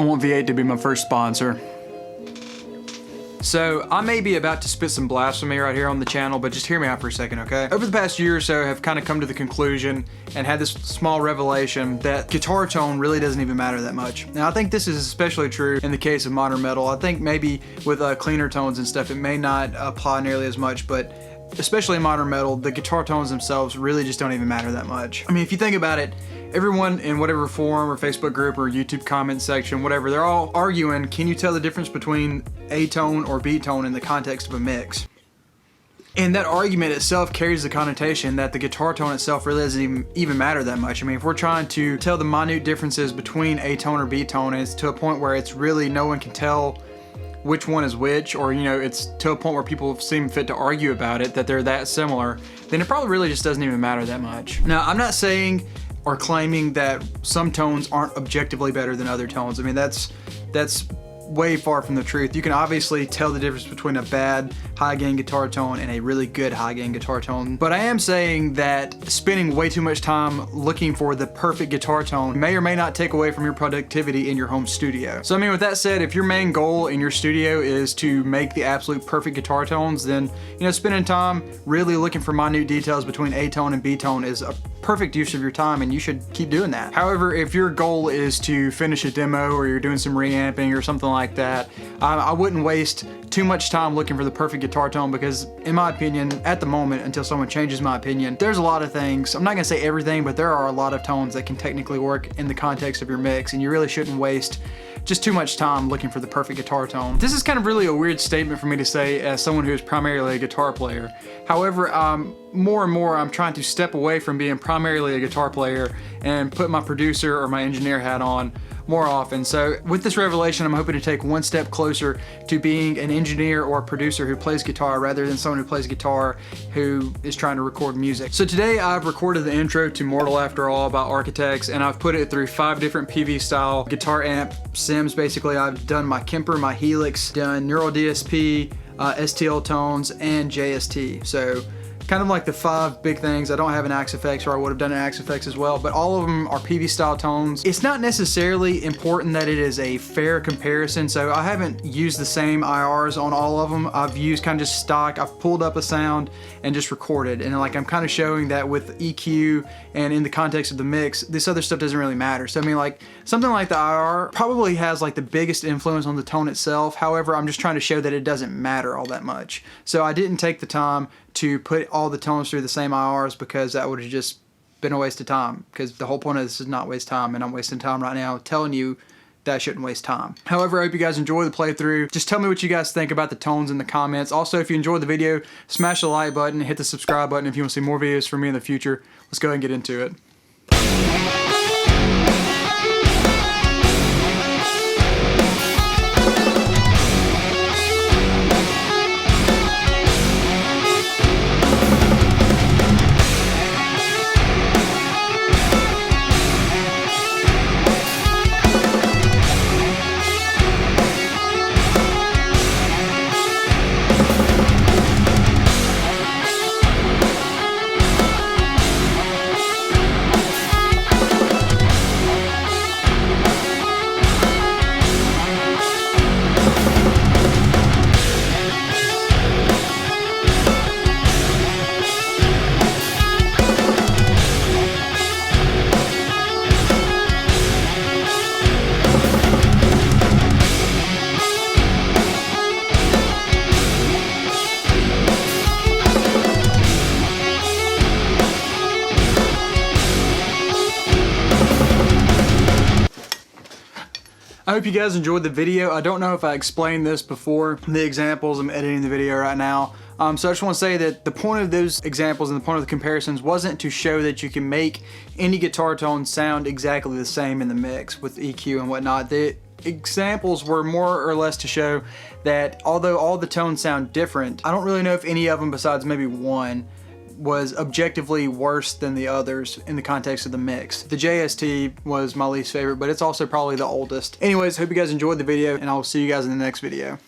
I want V8 to be my first sponsor. So I may be about to spit some blasphemy right here on the channel, but just hear me out for a second, okay? Over the past year or so, I've kind of come to the conclusion and had this small revelation that guitar tone really doesn't even matter that much. Now I think this is especially true in the case of modern metal. I think maybe with cleaner tones and stuff, it may not apply nearly as much, but especially in modern metal, the guitar tones themselves really just don't even matter that much. I mean, if you think about it, everyone in whatever forum or Facebook group or YouTube comment section, whatever, they're all arguing, can you tell the difference between A tone or B tone in the context of a mix? And that argument itself carries the connotation that the guitar tone itself really doesn't even matter that much. I mean, if we're trying to tell the minute differences between A tone or B tone, and it's to a point where it's really no one can tell which one is which, or you know, it's to a point where people seem fit to argue about it, that they're that similar, then it probably really just doesn't even matter that much. Now, I'm not saying or claiming that some tones aren't objectively better than other tones. I mean, that's way far from the truth. You can obviously tell the difference between a bad high gain guitar tone and a really good high gain guitar tone. But I am saying that spending way too much time looking for the perfect guitar tone may or may not take away from your productivity in your home studio. So I mean, with that said, if your main goal in your studio is to make the absolute perfect guitar tones, then you know, spending time really looking for minute details between A tone and B tone is a perfect use of your time, and you should keep doing that. However, if your goal is to finish a demo or you're doing some reamping or something like that, I wouldn't waste too much time looking for the perfect guitar tone, because in my opinion, at the moment, until someone changes my opinion, there's a lot of things, I'm not gonna say everything, but there are a lot of tones that can technically work in the context of your mix, and you really shouldn't waste just too much time looking for the perfect guitar tone. This is kind of really a weird statement for me to say as someone who is primarily a guitar player. However, more and more I'm trying to step away from being primarily a guitar player and put my producer or my engineer hat on more often. So with this revelation, I'm hoping to take one step closer to being an engineer or a producer who plays guitar rather than someone who plays guitar who is trying to record music. So today I've recorded the intro to Mortal After All by Architects, and I've put it through 5 different PV style guitar amp sims. Basically, I've done my Kemper, my Helix, done neural DSP, STL tones, and JST. So kind of like the 5 big things. I don't have an Axe Effects, or I would have done an Axe Effects as well, but all of them are PV style tones. It's not necessarily important that it is a fair comparison, so I haven't used the same IRs on all of them. I've used kind of just stock. I've pulled up a sound and just recorded, and like I'm kind of showing that with EQ and in the context of the mix, this other stuff doesn't really matter. So I mean, like something like the IR probably has like the biggest influence on the tone itself. However, I'm just trying to show that it doesn't matter all that much. So I didn't take the time to put all the tones through the same IRs, because that would have just been a waste of time, because the whole point of this is not waste time, and I'm wasting time right now telling you that I shouldn't waste time. However, I hope you guys enjoy the playthrough. Just tell me what you guys think about the tones in the comments. Also, if you enjoyed the video, smash the like button, hit the subscribe button if you want to see more videos from me in the future. Let's go ahead and get into it. I hope you guys enjoyed the video. I don't know if I explained this before, the examples. I'm editing the video right now. So I just want to say that the point of those examples and the point of the comparisons wasn't to show that you can make any guitar tone sound exactly the same in the mix with EQ and whatnot. The examples were more or less to show that although all the tones sound different, I don't really know if any of them besides maybe one was objectively worse than the others in the context of the mix. The JST was my least favorite, but it's also probably the oldest. Anyways, hope you guys enjoyed the video, and I'll see you guys in the next video.